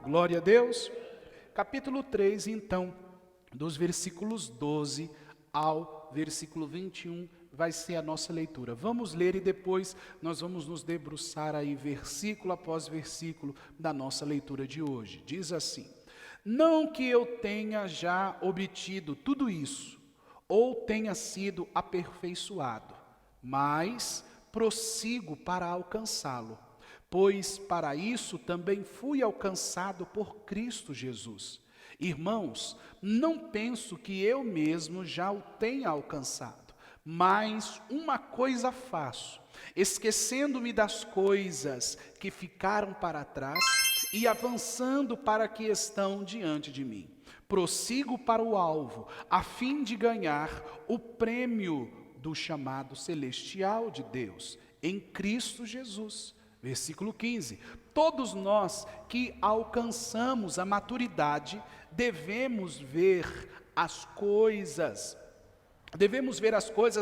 Glória a Deus. Capítulo 3, então, dos versículos 12 ao versículo 21, vai ser a nossa leitura. Vamos ler e depois nós vamos nos debruçar aí versículo após versículo da nossa leitura de hoje. Diz assim: não que eu tenha já obtido tudo isso, ou tenha sido aperfeiçoado, mas prossigo para alcançá-lo, pois para isso também fui alcançado por Cristo Jesus. Irmãos, não penso que eu mesmo já o tenha alcançado, mas uma coisa faço, esquecendo-me das coisas que ficaram para trás e avançando para que estão diante de mim. Prossigo para o alvo, a fim de ganhar o prêmio do chamado celestial de Deus, em Cristo Jesus. Versículo 15. Todos nós que alcançamos a maturidade, devemos ver as coisas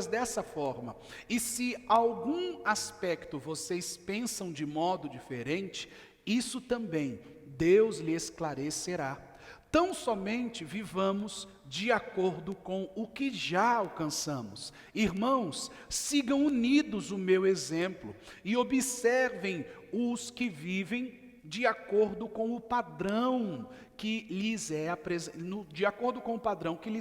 dessa forma. E se algum aspecto vocês pensam de modo diferente, isso também Deus lhe esclarecerá. Tão somente vivamos de acordo com o que já alcançamos. Irmãos, sigam unidos o meu exemplo e observem os que vivem de acordo com o padrão que lhes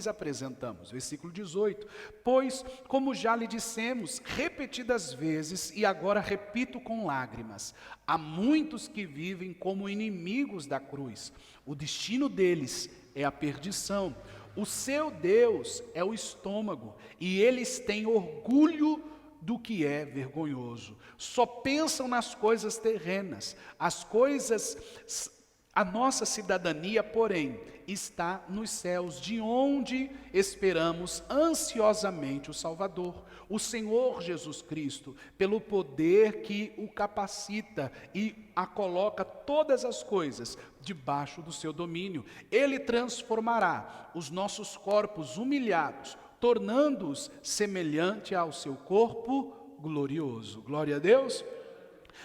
apresentamos. Versículo 18. Pois, como já lhe dissemos repetidas vezes, e agora repito com lágrimas, há muitos que vivem como inimigos da cruz. O destino deles é a perdição. O seu Deus é o estômago, e eles têm orgulho do que é vergonhoso. Só pensam nas coisas terrenas. A nossa cidadania, porém, está nos céus, de onde esperamos ansiosamente o Salvador, o Senhor Jesus Cristo, pelo poder que o capacita e a coloca todas as coisas debaixo do seu domínio. Ele transformará os nossos corpos humilhados, tornando-os semelhante ao seu corpo glorioso. Glória a Deus.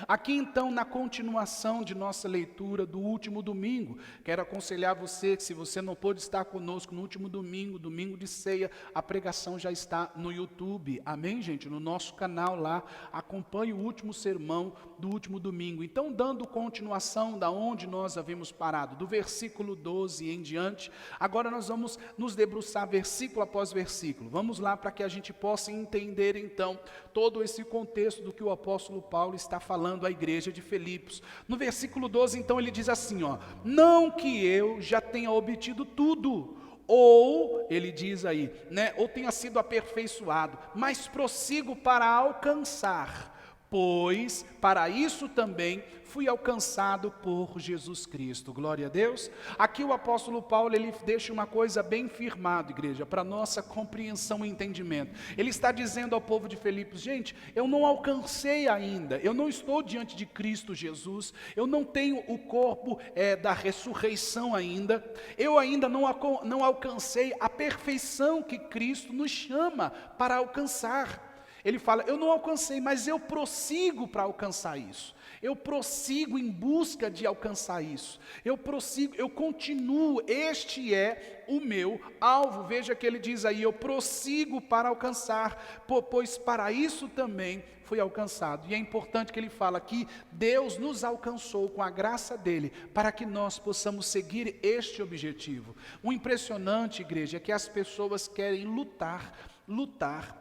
Aqui então, na continuação de nossa leitura do último domingo, quero aconselhar você que se você não pôde estar conosco no último domingo, domingo de ceia, a pregação já está no YouTube, amém, gente? No nosso canal lá, acompanhe o último sermão do último domingo. Então, dando continuação da onde nós havíamos parado, do versículo 12 em diante, agora nós vamos nos debruçar versículo após versículo. Vamos lá para que a gente possa entender então todo esse contexto do que o apóstolo Paulo está falando à igreja de Filipos. No versículo 12, então, ele diz assim, não que eu já tenha obtido tudo, ou, ele diz aí, ou tenha sido aperfeiçoado, mas prossigo para alcançar, pois para isso também fui alcançado por Jesus Cristo. Glória a Deus. Aqui o apóstolo Paulo, ele deixa uma coisa bem firmada, igreja, para nossa compreensão e entendimento. Ele está dizendo ao povo de Filipos: gente, eu não alcancei ainda, eu não estou diante de Cristo Jesus, eu não tenho o corpo da ressurreição ainda, eu ainda não alcancei a perfeição que Cristo nos chama para alcançar. Ele fala, eu não alcancei, mas eu prossigo para alcançar isso. Eu prossigo em busca de alcançar isso. Eu continuo, este é o meu alvo. Veja que ele diz aí, eu prossigo para alcançar, pois para isso também fui alcançado. E é importante que ele fala que Deus nos alcançou com a graça dele, para que nós possamos seguir este objetivo. O impressionante, igreja, é que as pessoas querem lutar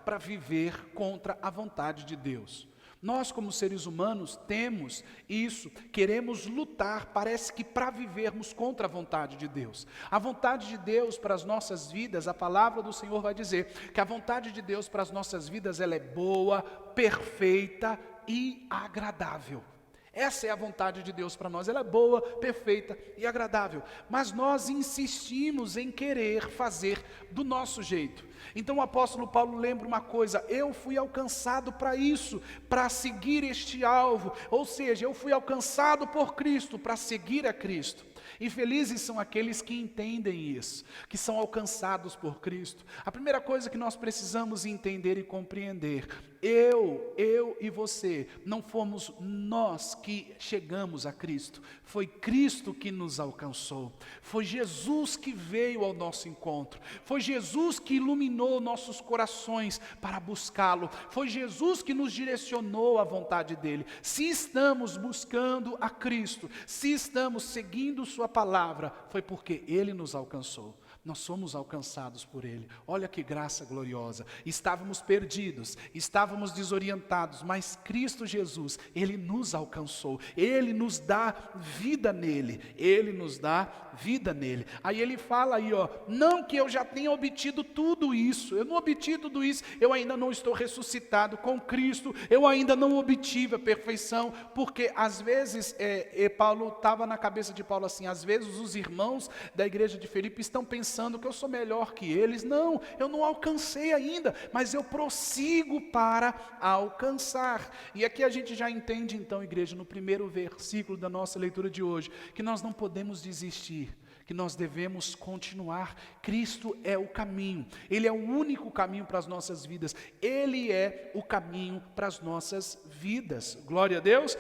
para viver contra a vontade de Deus. Nós, como seres humanos, temos isso, queremos lutar, parece que para vivermos contra a vontade de Deus. A vontade de Deus para as nossas vidas, a palavra do Senhor vai dizer que a vontade de Deus para as nossas vidas, ela é boa, perfeita e agradável. Essa é a vontade de Deus para nós, ela é boa, perfeita e agradável. Mas nós insistimos em querer fazer do nosso jeito. Então o apóstolo Paulo lembra uma coisa, eu fui alcançado para isso, para seguir este alvo. Ou seja, eu fui alcançado por Cristo para seguir a Cristo. E felizes são aqueles que entendem isso, que são alcançados por Cristo. A primeira coisa que nós precisamos entender e compreender, eu e você, não fomos nós que chegamos a Cristo, foi Cristo que nos alcançou, foi Jesus que veio ao nosso encontro, foi Jesus que iluminou nossos corações para buscá-lo, foi Jesus que nos direcionou à vontade dele. Se estamos buscando a Cristo, se estamos seguindo sua palavra, foi porque ele nos alcançou. Nós somos alcançados por Ele. Olha que graça gloriosa. Estávamos perdidos, estávamos desorientados, mas Cristo Jesus, Ele nos alcançou. Ele nos dá vida nele. Ele nos dá vida nele. Aí ele fala aí, não que eu já tenha obtido tudo isso. Eu não obtive tudo isso. Eu ainda não estou ressuscitado com Cristo. Eu ainda não obtive a perfeição. Porque às vezes, Paulo estava na cabeça de Paulo assim, às vezes os irmãos da igreja de Filipe estão pensando que eu sou melhor que eles. Não, eu não alcancei ainda, mas eu prossigo para alcançar. E aqui a gente já entende então, igreja, no primeiro versículo da nossa leitura de hoje, que nós não podemos desistir, que nós devemos continuar. Cristo é o caminho, Ele é o único caminho para as nossas vidas, Ele é o caminho para as nossas vidas. Glória a Deus.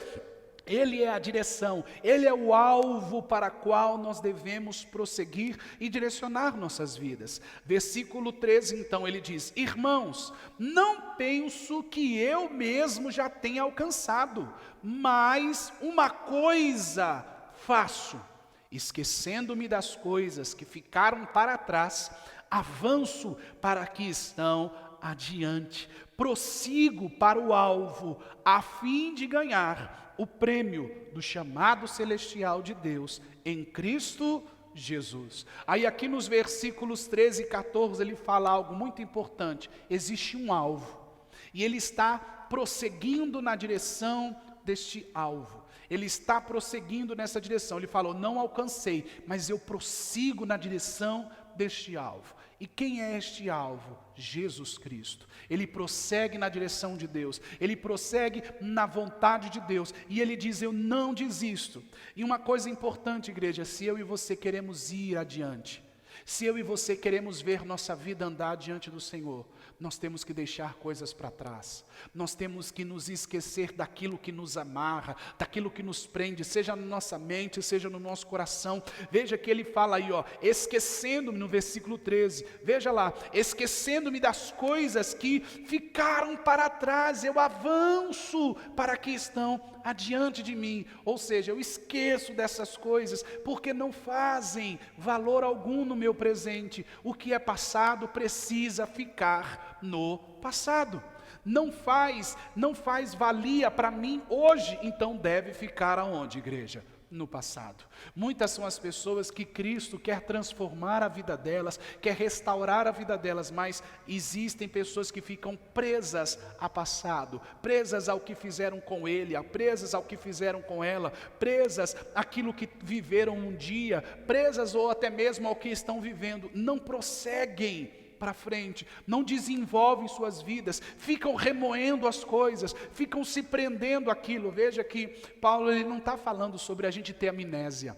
Ele é a direção, Ele é o alvo para o qual nós devemos prosseguir e direcionar nossas vidas. Versículo 13 então, ele diz: irmãos, não penso que eu mesmo já tenha alcançado, mas uma coisa faço, esquecendo-me das coisas que ficaram para trás, avanço para que estão adiante, prossigo para o alvo, a fim de ganhar o prêmio do chamado celestial de Deus em Cristo Jesus. Aí aqui nos versículos 13 e 14 ele fala algo muito importante. Existe um alvo e ele está prosseguindo na direção deste alvo. Ele está prosseguindo nessa direção. Ele falou, não alcancei, mas eu prossigo na direção deste alvo. E quem é este alvo? Jesus Cristo. Ele prossegue na direção de Deus, ele prossegue na vontade de Deus, e ele diz, eu não desisto. E uma coisa importante, igreja, se eu e você queremos ir adiante, se eu e você queremos ver nossa vida andar diante do Senhor, nós temos que deixar coisas para trás, nós temos que nos esquecer daquilo que nos amarra, daquilo que nos prende, seja na nossa mente, seja no nosso coração. Veja que ele fala aí, esquecendo-me, no versículo 13, veja lá, esquecendo-me das coisas que ficaram para trás, eu avanço para que estão adiante de mim. Ou seja, eu esqueço dessas coisas, porque não fazem valor algum no meu presente. O que é passado precisa ficar no passado. Não faz valia para mim hoje, então deve ficar aonde, igreja? No passado. Muitas são as pessoas que Cristo quer transformar a vida delas, quer restaurar a vida delas, mas existem pessoas que ficam presas ao passado, presas ao que fizeram com ele, presas ao que fizeram com ela, presas àquilo que viveram um dia, presas ou até mesmo ao que estão vivendo, não prosseguem para frente, não desenvolvem suas vidas, ficam remoendo as coisas, ficam se prendendo àquilo. Veja que Paulo ele não está falando sobre a gente ter amnésia,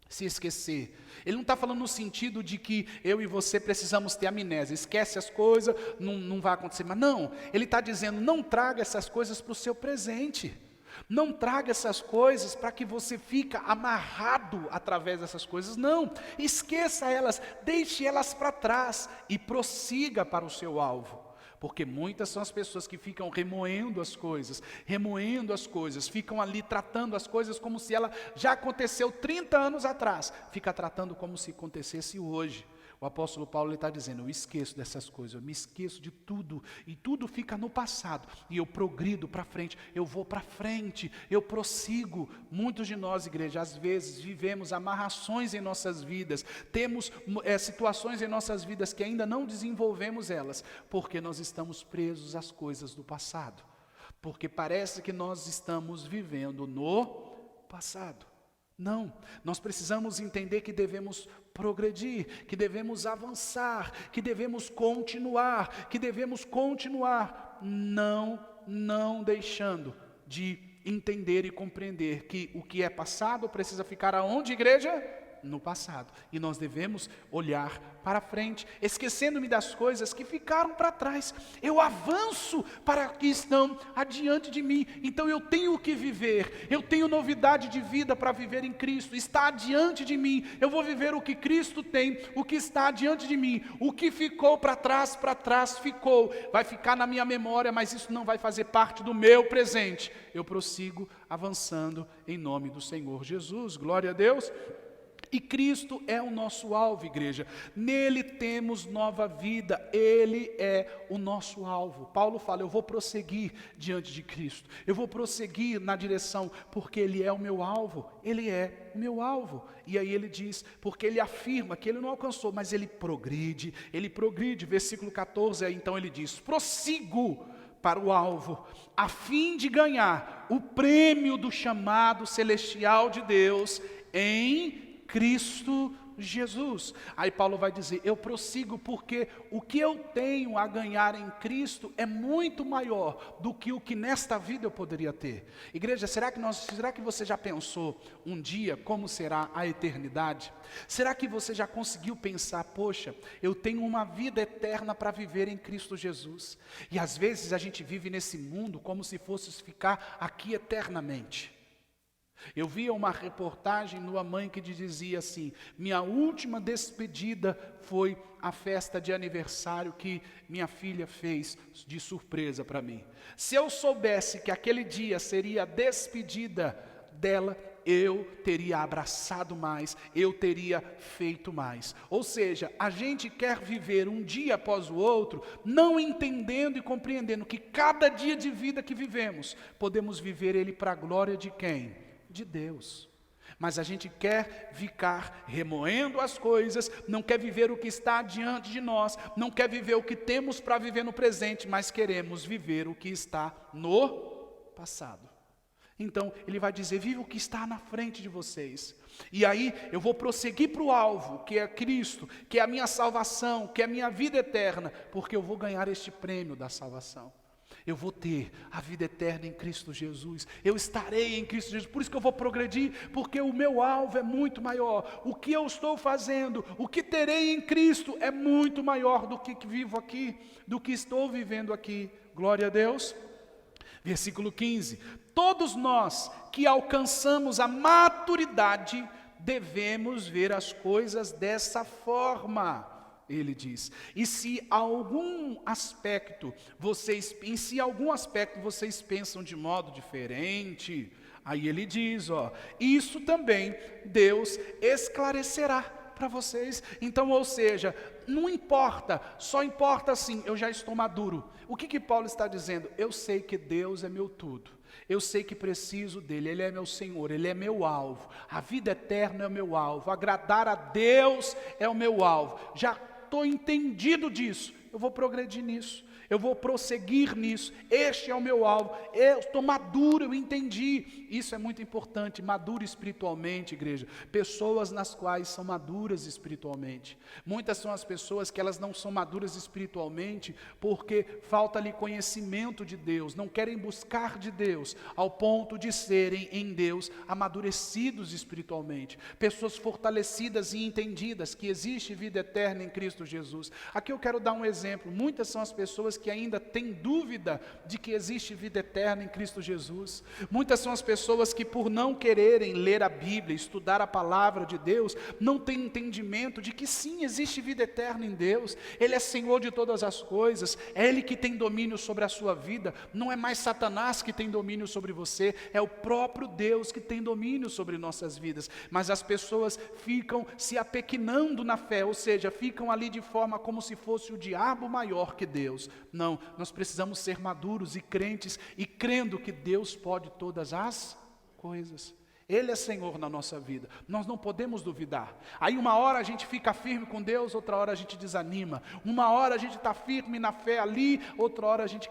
se esquecer. Ele não está falando no sentido de que eu e você precisamos ter amnésia, esquece as coisas, não vai acontecer, mas não, ele está dizendo, não traga essas coisas para o seu presente. Não traga essas coisas para que você fique amarrado através dessas coisas, não, esqueça elas, deixe elas para trás e prossiga para o seu alvo, porque muitas são as pessoas que ficam remoendo as coisas, ficam ali tratando as coisas como se ela já aconteceu 30 anos atrás, fica tratando como se acontecesse hoje. O apóstolo Paulo está dizendo, eu esqueço dessas coisas, eu me esqueço de tudo, e tudo fica no passado, e eu progrido para frente, eu vou para frente, eu prossigo. Muitos de nós, igreja, às vezes vivemos amarrações em nossas vidas, temos situações em nossas vidas que ainda não desenvolvemos elas, porque nós estamos presos às coisas do passado, porque parece que nós estamos vivendo no passado. Não, nós precisamos entender que devemos progredir, que devemos avançar, que devemos continuar, não deixando de entender e compreender que o que é passado precisa ficar aonde, igreja? No passado. E nós devemos olhar para frente, esquecendo-me das coisas que ficaram para trás. Eu avanço para que estão adiante de mim. Então eu tenho que viver. Eu tenho novidade de vida para viver em Cristo. Está adiante de mim. Eu vou viver o que Cristo tem, o que está adiante de mim. O que ficou para trás ficou. Vai ficar na minha memória, mas isso não vai fazer parte do meu presente. Eu prossigo avançando em nome do Senhor Jesus. Glória a Deus. E Cristo é o nosso alvo, igreja. Nele temos nova vida. Ele é o nosso alvo. Paulo fala, eu vou prosseguir diante de Cristo. Eu vou prosseguir na direção, porque Ele é o meu alvo. Ele é o meu alvo. E aí ele diz, porque ele afirma que ele não alcançou, mas ele progride. Versículo 14, aí então ele diz, prossigo para o alvo, a fim de ganhar o prêmio do chamado celestial de Deus em Cristo Jesus. Aí Paulo vai dizer, eu prossigo porque o que eu tenho a ganhar em Cristo é muito maior do que o que nesta vida eu poderia ter. Igreja, será que você já pensou um dia como será a eternidade? Será que você já conseguiu pensar, poxa, eu tenho uma vida eterna para viver em Cristo Jesus? E às vezes a gente vive nesse mundo como se fosse ficar aqui eternamente. Eu via uma reportagem numa mãe que dizia assim, minha última despedida foi a festa de aniversário que minha filha fez de surpresa para mim. Se eu soubesse que aquele dia seria a despedida dela, eu teria abraçado mais, eu teria feito mais. Ou seja, a gente quer viver um dia após o outro, não entendendo e compreendendo que cada dia de vida que vivemos, podemos viver ele para a glória de quem? De Deus. Mas a gente quer ficar remoendo as coisas, não quer viver o que está diante de nós, não quer viver o que temos para viver no presente, mas queremos viver o que está no passado. Então ele vai dizer, viva o que está na frente de vocês. E aí eu vou prosseguir para o alvo, que é Cristo, que é a minha salvação, que é a minha vida eterna, porque eu vou ganhar este prêmio da salvação. Eu vou ter a vida eterna em Cristo Jesus. Eu estarei em Cristo Jesus. Por isso que eu vou progredir, porque o meu alvo é muito maior. O que eu estou fazendo, o que terei em Cristo é muito maior do que vivo aqui, do que estou vivendo aqui. Glória a Deus. Versículo 15. Todos nós que alcançamos a maturidade, devemos ver as coisas dessa forma. Ele diz, e se algum aspecto vocês pensam de modo diferente, aí ele diz, isso também Deus esclarecerá para vocês. Então, ou seja, não importa, só importa assim, eu já estou maduro. O que Paulo está dizendo? Eu sei que Deus é meu tudo. Eu sei que preciso dele, Ele é meu Senhor, Ele é meu alvo. A vida eterna é o meu alvo, agradar a Deus é o meu alvo. Já estou entendido disso, eu vou progredir nisso, eu vou prosseguir nisso, este é o meu alvo, eu estou maduro, eu entendi. Isso é muito importante, maduro espiritualmente, igreja. Pessoas nas quais são maduras espiritualmente. Muitas são as pessoas que elas não são maduras espiritualmente porque falta-lhe conhecimento de Deus, não querem buscar de Deus, ao ponto de serem em Deus amadurecidos espiritualmente. Pessoas fortalecidas e entendidas que existe vida eterna em Cristo Jesus. Aqui eu quero dar um exemplo. Muitas são as pessoas que ainda têm dúvida de que existe vida eterna em Cristo Jesus. Muitas são as pessoas que, por não quererem ler a Bíblia, estudar a palavra de Deus, não têm entendimento de que sim, existe vida eterna em Deus. Ele é Senhor de todas as coisas, é Ele que tem domínio sobre a sua vida. Não é mais Satanás que tem domínio sobre você, é o próprio Deus que tem domínio sobre nossas vidas. Mas as pessoas ficam se apequenando na fé, ou seja, ficam ali de forma como se fosse o diabo maior que Deus. Não, nós precisamos ser maduros e crentes e crendo que Deus pode todas as coisas. Ele é Senhor na nossa vida, nós não podemos duvidar. Aí uma hora a gente fica firme com Deus, outra hora a gente desanima. Uma hora a gente está firme na fé ali, outra hora a gente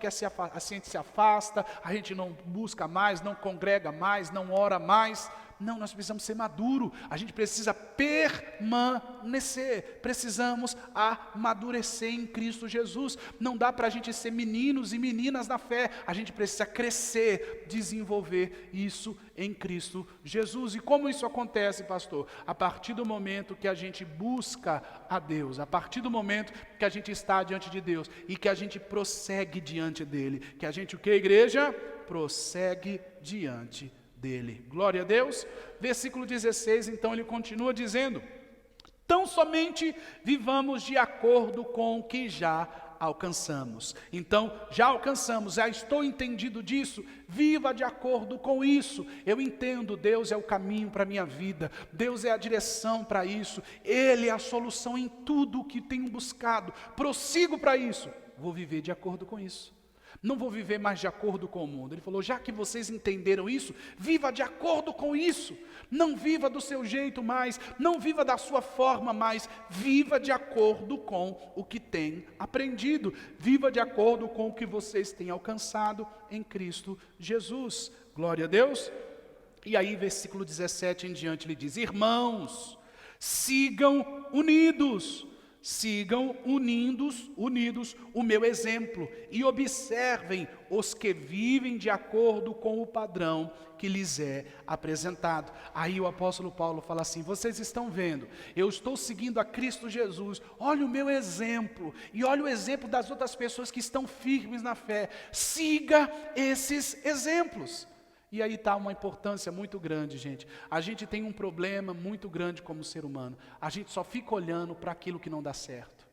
se afasta, a gente não busca mais, não congrega mais, não ora mais. Não, nós precisamos ser maduro, a gente precisa permanecer, precisamos amadurecer em Cristo Jesus. Não dá para a gente ser meninos e meninas na fé, a gente precisa crescer, desenvolver isso em Cristo Jesus. E como isso acontece, pastor? A partir do momento que a gente busca a Deus, a partir do momento que a gente está diante de Deus e que a gente prossegue diante dele, que a gente, o que, igreja? Prossegue diante dele. Glória a Deus. Versículo 16, então ele continua dizendo: tão somente vivamos de acordo com o que já alcançamos. Então, já alcançamos, já estou entendido disso, viva de acordo com isso. Eu entendo, Deus é o caminho para a minha vida, Deus é a direção para isso, Ele é a solução em tudo o que tenho buscado, prossigo para isso, vou viver de acordo com isso. Não vou viver mais de acordo com o mundo. Ele falou, já que vocês entenderam isso, viva de acordo com isso. Não viva do seu jeito mais, não viva da sua forma mais, viva de acordo com o que tem aprendido. Viva de acordo com o que vocês têm alcançado em Cristo Jesus. Glória a Deus. E aí, versículo 17 em diante, ele diz: irmãos, sigam unidos o meu exemplo e observem os que vivem de acordo com o padrão que lhes é apresentado. Aí o apóstolo Paulo fala assim: vocês estão vendo, eu estou seguindo a Cristo Jesus, olha o meu exemplo, e olha o exemplo das outras pessoas que estão firmes na fé, siga esses exemplos. E aí está uma importância muito grande, gente. A gente tem um problema muito grande como ser humano. A gente só fica olhando para aquilo que não dá certo.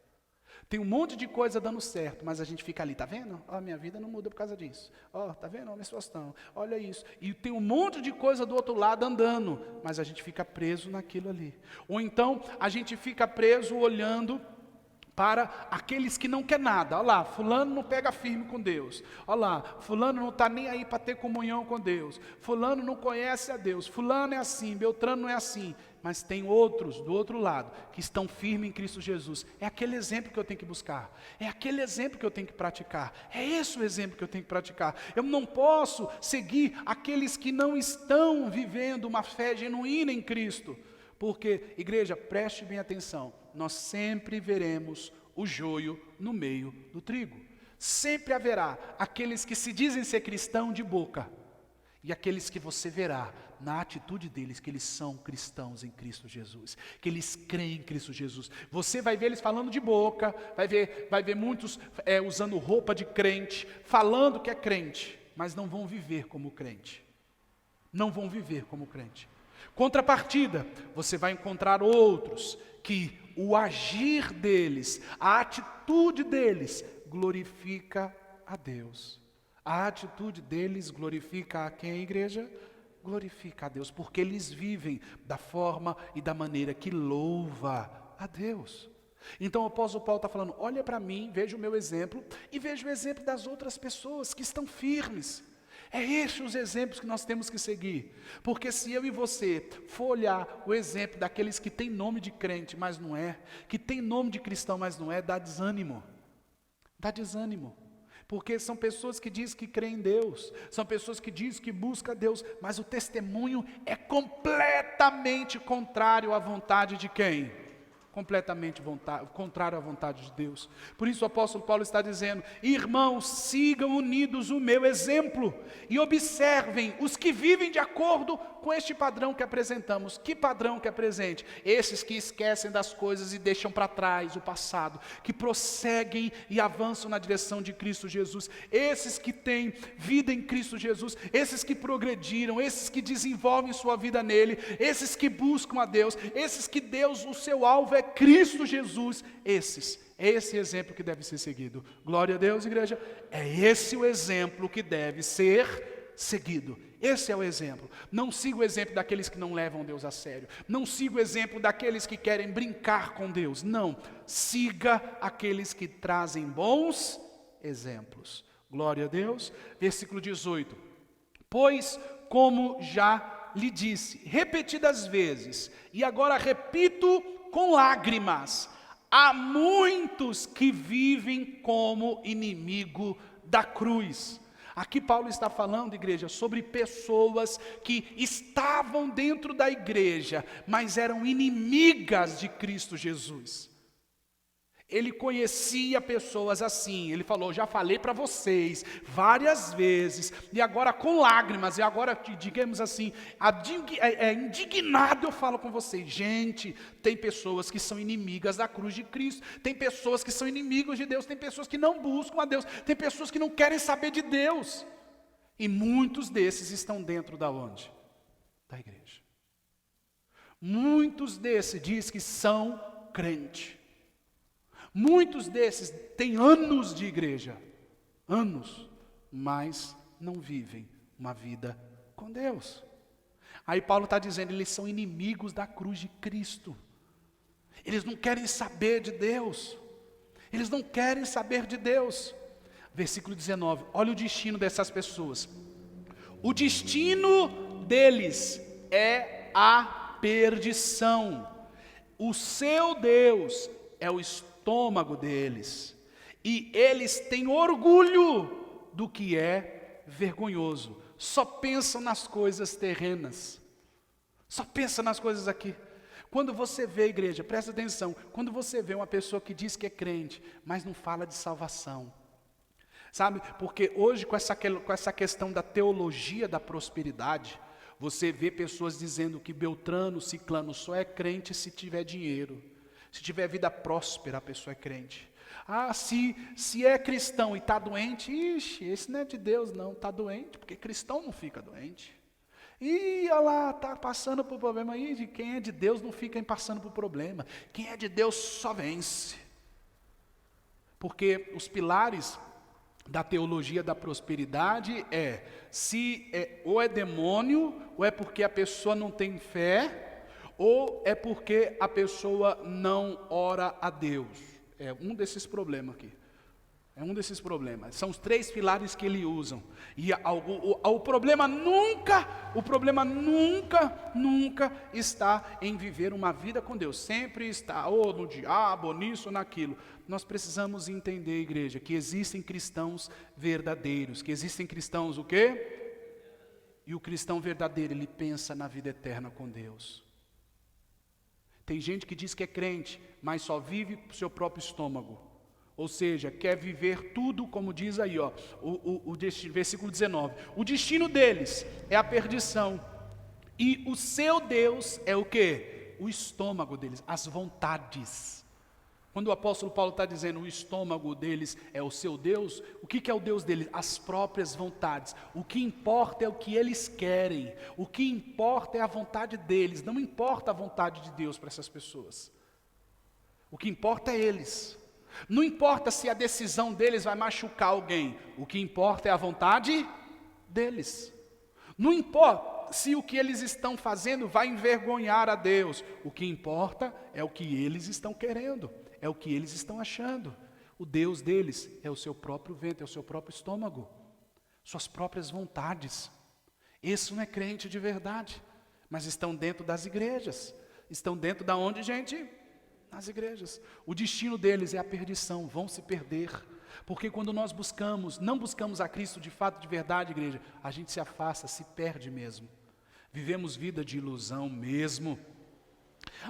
Tem um monte de coisa dando certo, mas a gente fica ali, tá vendo? Ó, minha vida não muda por causa disso. Ó, tá vendo? Ó, minha situação. Olha isso. E tem um monte de coisa do outro lado andando, mas a gente fica preso naquilo ali. Ou então, a gente fica preso olhando para aqueles que não quer nada. Olha lá, fulano não pega firme com Deus. Olha lá, fulano não está nem aí para ter comunhão com Deus. Fulano não conhece a Deus. Fulano é assim, Beltrano não é assim. Mas tem outros do outro lado que estão firmes em Cristo Jesus. É aquele exemplo que eu tenho que buscar. É aquele exemplo que eu tenho que praticar. É esse o exemplo que eu tenho que praticar. Eu não posso seguir aqueles que não estão vivendo uma fé genuína em Cristo. Porque, igreja, preste bem atenção, nós sempre veremos o joio no meio do trigo. Sempre haverá aqueles que se dizem ser cristão de boca, e aqueles que você verá na atitude deles, que eles são cristãos em Cristo Jesus, que eles creem em Cristo Jesus. Você vai ver eles falando de boca, vai ver muitos usando roupa de crente, falando que é crente, mas não vão viver como crente. Não vão viver como crente. Contrapartida, você vai encontrar outros que o agir deles, a atitude deles glorifica a Deus. A atitude deles glorifica a quem, igreja? Glorifica a Deus, porque eles vivem da forma e da maneira que louva a Deus. Então o apóstolo Paulo está falando, olha para mim, veja o meu exemplo e veja o exemplo das outras pessoas que estão firmes. É estes os exemplos que nós temos que seguir, porque se eu e você for olhar o exemplo daqueles que têm nome de crente, mas não é, que tem nome de cristão, mas não é, dá desânimo, porque são pessoas que dizem que creem em Deus, são pessoas que dizem que buscam Deus, mas o testemunho é completamente contrário à vontade de quem? Completamente contrário à vontade de Deus. Por isso o apóstolo Paulo está dizendo, irmãos, sigam unidos o meu exemplo e observem os que vivem de acordo com este padrão que apresentamos. Que padrão que é presente? Esses que esquecem das coisas e deixam para trás o passado, que prosseguem e avançam na direção de Cristo Jesus, esses que têm vida em Cristo Jesus, esses que progrediram, esses que desenvolvem sua vida nele, esses que buscam a Deus, esses que Deus, o seu alvo é Cristo Jesus, é esse exemplo que deve ser seguido. Glória a Deus, igreja. É esse o exemplo que deve ser seguido. Esse é o exemplo. Não siga o exemplo daqueles que não levam Deus a sério. Não siga o exemplo daqueles que querem brincar com Deus. Não. Siga aqueles que trazem bons exemplos. Glória a Deus. Versículo 18. Pois, como já lhe disse repetidas vezes, e agora repito com lágrimas, há muitos que vivem como inimigo da cruz. Aqui Paulo está falando, igreja, sobre pessoas que estavam dentro da igreja, mas eram inimigas de Cristo Jesus. Ele conhecia pessoas assim, ele falou, já falei para vocês várias vezes, e agora com lágrimas, e agora, digamos assim, indignado eu falo com vocês. Gente, tem pessoas que são inimigas da cruz de Cristo, tem pessoas que são inimigos de Deus, tem pessoas que não buscam a Deus, tem pessoas que não querem saber de Deus, e muitos desses estão dentro da onde? Da igreja. Muitos desses diz que são crentes. Muitos desses têm anos de igreja, anos, mas não vivem uma vida com Deus. Aí Paulo está dizendo, eles são inimigos da cruz de Cristo. Eles não querem saber de Deus. Eles não querem saber de Deus. Versículo 19, olha o destino dessas pessoas. O destino deles é a perdição. O seu Deus é o estômago deles, e eles têm orgulho do que é vergonhoso, só pensam nas coisas terrenas, só pensam nas coisas aqui. Quando você vê, igreja, presta atenção, quando você vê uma pessoa que diz que é crente, mas não fala de salvação, sabe, porque hoje com essa questão da teologia da prosperidade, você vê pessoas dizendo que Beltrano, Ciclano só é crente se tiver dinheiro. Se tiver vida próspera, a pessoa é crente. Ah, se é cristão e está doente, ixi, esse não é de Deus não, está doente, porque cristão não fica doente. E olha lá, está passando por problema aí, de quem é de Deus não fica passando por problema. Quem é de Deus só vence. Porque os pilares da teologia da prosperidade ou é demônio, ou é porque a pessoa não tem fé, ou é porque a pessoa não ora a Deus. É um desses problemas aqui. É um desses problemas. São os 3 pilares que ele usam. E o problema nunca está em viver uma vida com Deus. Sempre está ou no diabo, ou nisso, ou naquilo. Nós precisamos entender, igreja, que existem cristãos verdadeiros. Que existem cristãos o quê? E o cristão verdadeiro, ele pensa na vida eterna com Deus. Tem gente que diz que é crente, mas só vive para o seu próprio estômago. Ou seja, quer viver tudo, como diz aí, ó, versículo 19. O destino deles é a perdição. E o seu Deus é o quê? O estômago deles, as vontades. Quando o apóstolo Paulo está dizendo o estômago deles é o seu Deus, o que é o Deus deles? As próprias vontades. O que importa é o que eles querem. O que importa é a vontade deles. Não importa a vontade de Deus para essas pessoas. O que importa é eles. Não importa se a decisão deles vai machucar alguém. O que importa é a vontade deles. Não importa se o que eles estão fazendo vai envergonhar a Deus. O que importa é o que eles estão querendo. É o que eles estão achando. O Deus deles é o seu próprio ventre, é o seu próprio estômago, suas próprias vontades. Esse não é crente de verdade, mas estão dentro das igrejas. Estão dentro da onde, gente? Nas igrejas. O destino deles é a perdição, vão se perder. Porque quando nós não buscamos a Cristo de fato, de verdade, igreja, a gente se afasta, se perde mesmo. Vivemos vida de ilusão mesmo.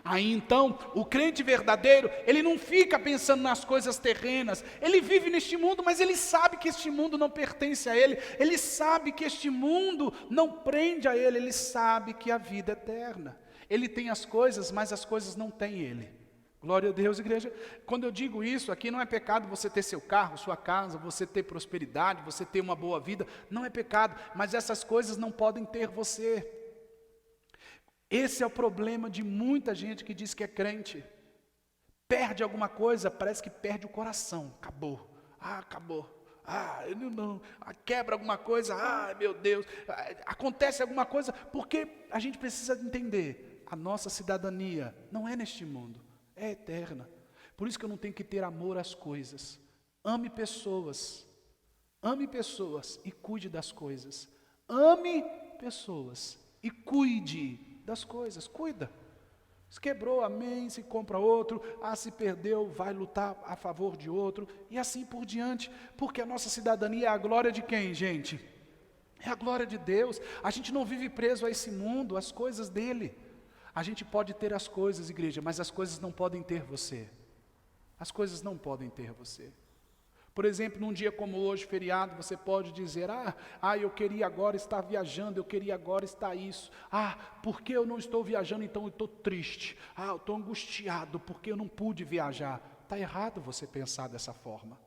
Aí então, o crente verdadeiro, ele não fica pensando nas coisas terrenas, ele vive neste mundo, mas ele sabe que este mundo não pertence a ele sabe que este mundo não prende a ele sabe que a vida é eterna. Ele tem as coisas, mas as coisas não têm ele. Glória a Deus, igreja. Quando eu digo isso, aqui não é pecado você ter seu carro, sua casa, você ter prosperidade, você ter uma boa vida, não é pecado, mas essas coisas não podem ter você. Esse é o problema de muita gente que diz que é crente. Perde alguma coisa, parece que perde o coração. Acabou. Acabou. Não. Quebra alguma coisa. Meu Deus. Acontece alguma coisa, porque a gente precisa entender. A nossa cidadania não é neste mundo, é eterna. Por isso que eu não tenho que ter amor às coisas. Ame pessoas. Ame pessoas e cuide das coisas. Ame pessoas e cuide das coisas, cuida. Se quebrou, amém, se compra outro. Se perdeu, vai lutar a favor de outro. E assim por diante. Porque a nossa cidadania é a glória de quem, gente? É a glória de Deus. A gente não vive preso a esse mundo, às coisas dele. A gente pode ter as coisas, igreja, mas as coisas não podem ter você. As coisas não podem ter você. Por exemplo, num dia como hoje, feriado, você pode dizer, eu queria agora estar viajando, eu queria agora estar isso. Por que eu não estou viajando, então eu estou triste. Eu estou angustiado, porque eu não pude viajar. Está errado você pensar dessa forma.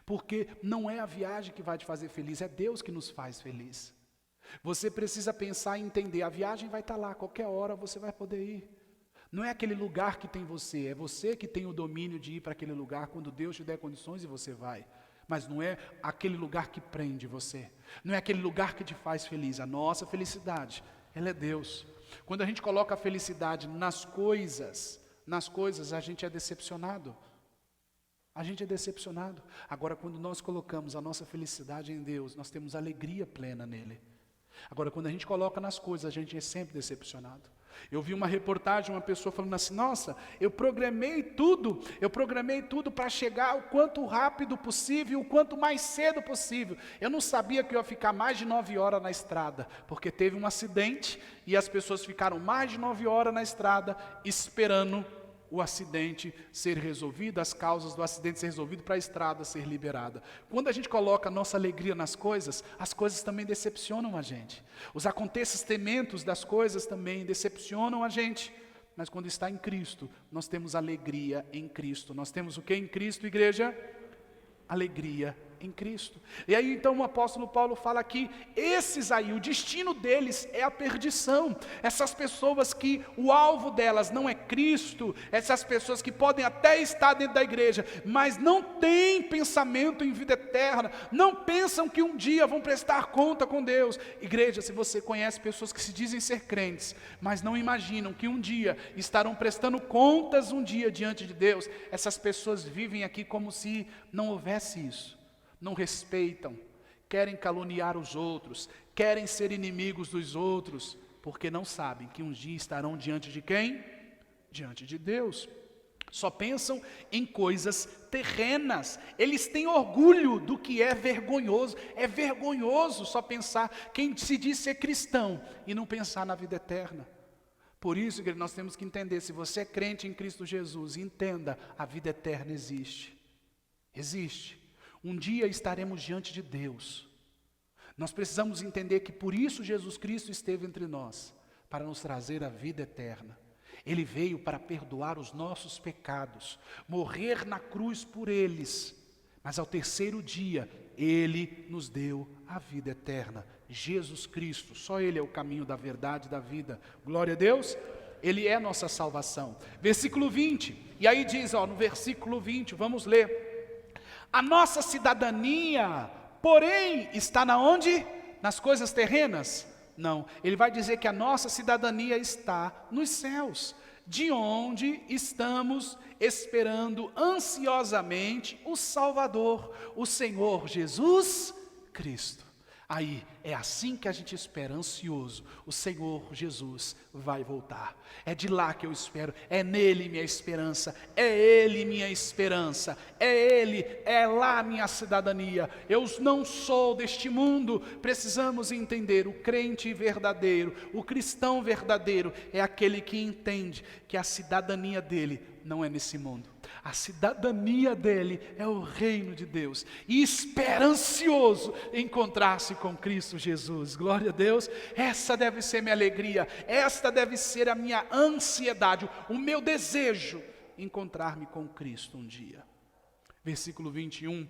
Porque não é a viagem que vai te fazer feliz, é Deus que nos faz feliz. Você precisa pensar e entender, a viagem vai estar lá, qualquer hora você vai poder ir. Não é aquele lugar que tem você, é você que tem o domínio de ir para aquele lugar quando Deus te der condições e você vai. Mas não é aquele lugar que prende você, não é aquele lugar que te faz feliz. A nossa felicidade, ela é Deus. Quando a gente coloca a felicidade nas coisas a gente é decepcionado. A gente é decepcionado. Agora, quando nós colocamos a nossa felicidade em Deus, nós temos alegria plena nele. Agora, quando a gente coloca nas coisas, a gente é sempre decepcionado. Eu vi uma reportagem, uma pessoa falando assim, nossa, eu programei tudo para chegar o quanto rápido possível, o quanto mais cedo possível. Eu não sabia que eu ia ficar mais de 9 horas na estrada, porque teve um acidente e as pessoas ficaram mais de 9 horas na estrada esperando o acidente ser resolvido, as causas do acidente ser resolvido para a estrada ser liberada. Quando a gente coloca a nossa alegria nas coisas, as coisas também decepcionam a gente. Os acontecimentos das coisas também decepcionam a gente. Mas quando está em Cristo, nós temos alegria em Cristo. Nós temos o que em Cristo, igreja? Alegria em Cristo. E aí então o apóstolo Paulo fala que esses aí, o destino deles é a perdição. Essas pessoas que o alvo delas não é Cristo, essas pessoas que podem até estar dentro da igreja, mas não têm pensamento em vida eterna, não pensam que um dia vão prestar conta com Deus. Igreja, se você conhece pessoas que se dizem ser crentes, mas não imaginam que um dia estarão prestando contas um dia diante de Deus, essas pessoas vivem aqui como se não houvesse isso. Não respeitam, querem caluniar os outros, querem ser inimigos dos outros, porque não sabem que um dia estarão diante de quem? Diante de Deus. Só pensam em coisas terrenas, eles têm orgulho do que é vergonhoso só pensar, quem se diz ser cristão e não pensar na vida eterna. Por isso, igreja, nós temos que entender, se você é crente em Cristo Jesus, entenda, a vida eterna existe. Existe. Um dia estaremos diante de Deus. Nós precisamos entender que por isso Jesus Cristo esteve entre nós, para nos trazer a vida eterna. Ele veio para perdoar os nossos pecados, morrer na cruz por eles, mas ao terceiro dia, Ele nos deu a vida eterna. Jesus Cristo, só Ele é o caminho da verdade e da vida. Glória a Deus, Ele é nossa salvação. Versículo 20, e aí diz, no versículo 20, vamos ler. A nossa cidadania, porém, está na onde? Nas coisas terrenas? Não, ele vai dizer que a nossa cidadania está nos céus, de onde estamos esperando ansiosamente o Salvador, o Senhor Jesus Cristo. Aí, é assim que a gente espera, ansioso, o Senhor Jesus vai voltar. É de lá que eu espero, é nele minha esperança, é Ele minha esperança, é Ele, é lá minha cidadania. Eu não sou deste mundo, precisamos entender, o crente verdadeiro, o cristão verdadeiro, é aquele que entende que a cidadania dele não é nesse mundo. A cidadania dele é o reino de Deus, e espera ansioso encontrar-se com Cristo Jesus. Glória a Deus, essa deve ser minha alegria, esta deve ser a minha ansiedade, o meu desejo, encontrar-me com Cristo um dia. Versículo 21,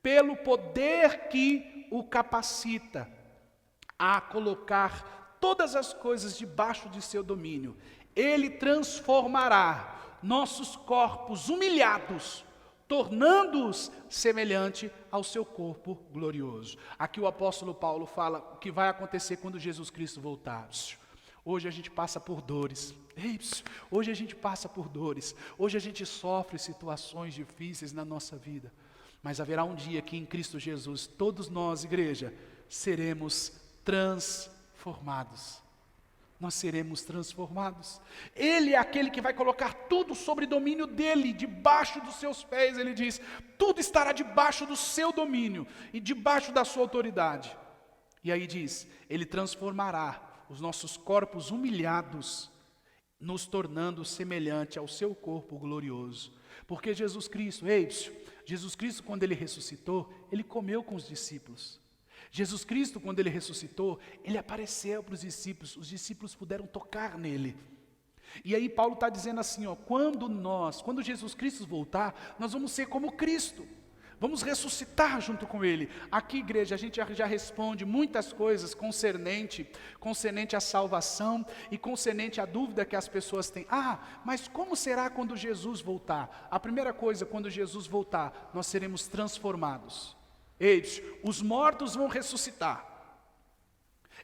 pelo poder que o capacita a colocar todas as coisas debaixo de seu domínio, Ele transformará nossos corpos humilhados, tornando-os semelhante ao seu corpo glorioso. Aqui o apóstolo Paulo fala o que vai acontecer quando Jesus Cristo voltar. Hoje a gente passa por dores. Hoje a gente passa por dores. Hoje a gente sofre situações difíceis na nossa vida. Mas haverá um dia que em Cristo Jesus, todos nós, igreja, seremos transformados. nós seremos transformados. Ele é aquele que vai colocar tudo sobre domínio dele, debaixo dos seus pés. Ele diz, tudo estará debaixo do seu domínio e debaixo da sua autoridade. E aí diz, ele transformará os nossos corpos humilhados, nos tornando semelhante ao seu corpo glorioso. Porque Jesus Cristo, Jesus Cristo, quando ele ressuscitou, ele comeu com os discípulos. Jesus Cristo, quando ele ressuscitou, ele apareceu para os discípulos puderam tocar nele. E aí Paulo está dizendo assim, quando Jesus Cristo voltar, nós vamos ser como Cristo. Vamos ressuscitar junto com Ele. Aqui, igreja, a gente já responde muitas coisas concernente à salvação e concernente à dúvida que as pessoas têm. Mas como será quando Jesus voltar? A primeira coisa, quando Jesus voltar, nós seremos transformados. Os mortos vão ressuscitar.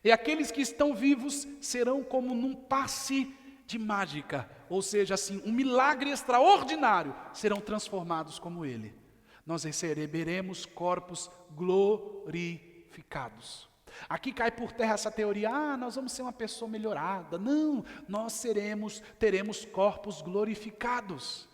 E aqueles que estão vivos serão como num passe de mágica. Ou seja, assim, um milagre extraordinário, serão transformados como Ele. Nós receberemos corpos glorificados. Aqui cai por terra essa teoria, nós vamos ser uma pessoa melhorada. Não, nós teremos corpos glorificados.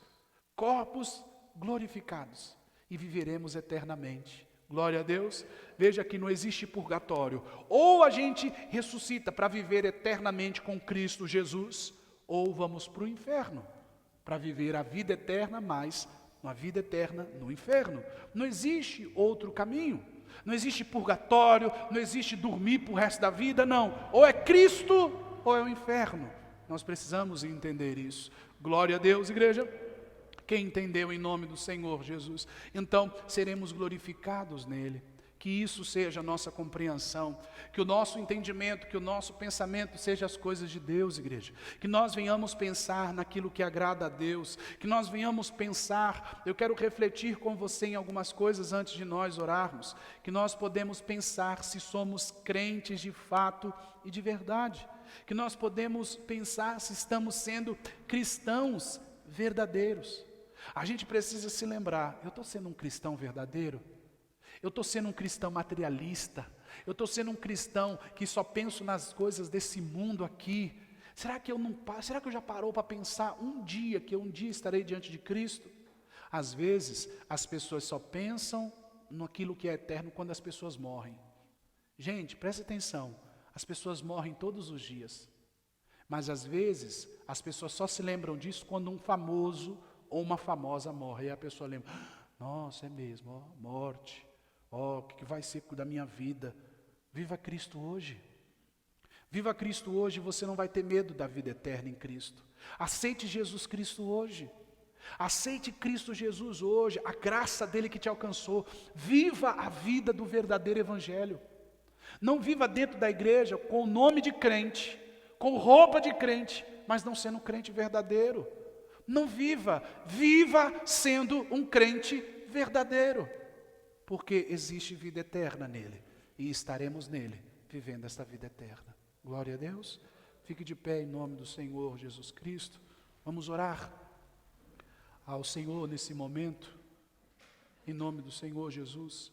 Corpos glorificados. E viveremos eternamente. Glória a Deus. Veja que não existe purgatório. Ou a gente ressuscita para viver eternamente com Cristo Jesus, ou vamos para o inferno, para viver a vida eterna, mas uma vida eterna no inferno. Não existe outro caminho. Não existe purgatório, não existe dormir para o resto da vida, não. Ou é Cristo, ou é o inferno. Nós precisamos entender isso. Glória a Deus, igreja. Quem entendeu em nome do Senhor Jesus? Então, seremos glorificados nele. Que isso seja a nossa compreensão, que o nosso entendimento, que o nosso pensamento seja as coisas de Deus, igreja. Que nós venhamos pensar naquilo que agrada a Deus, que nós venhamos pensar, eu quero refletir com você em algumas coisas antes de nós orarmos, que nós podemos pensar se somos crentes de fato e de verdade, que nós podemos pensar se estamos sendo cristãos verdadeiros. A gente precisa se lembrar, eu estou sendo um cristão verdadeiro? Eu estou sendo um cristão materialista? Eu estou sendo um cristão que só penso nas coisas desse mundo aqui? Será que eu já parou para pensar que um dia estarei diante de Cristo? Às vezes, as pessoas só pensam naquilo que é eterno quando as pessoas morrem. Gente, presta atenção, as pessoas morrem todos os dias. Mas às vezes, as pessoas só se lembram disso quando um famoso ou uma famosa morre. E a pessoa lembra, nossa, é mesmo, morte. O que vai ser da minha vida? Viva Cristo hoje. Viva Cristo hoje, você não vai ter medo da vida eterna em Cristo. Aceite Jesus Cristo hoje. Aceite Cristo Jesus hoje, a graça dele que te alcançou. Viva a vida do verdadeiro evangelho. Não viva dentro da igreja com o nome de crente, com roupa de crente, mas não sendo um crente verdadeiro. Não viva sendo um crente verdadeiro. Porque existe vida eterna nele, e estaremos nele, vivendo esta vida eterna. Glória a Deus. Fique de pé em nome do Senhor Jesus Cristo. Vamos orar ao Senhor nesse momento, em nome do Senhor Jesus.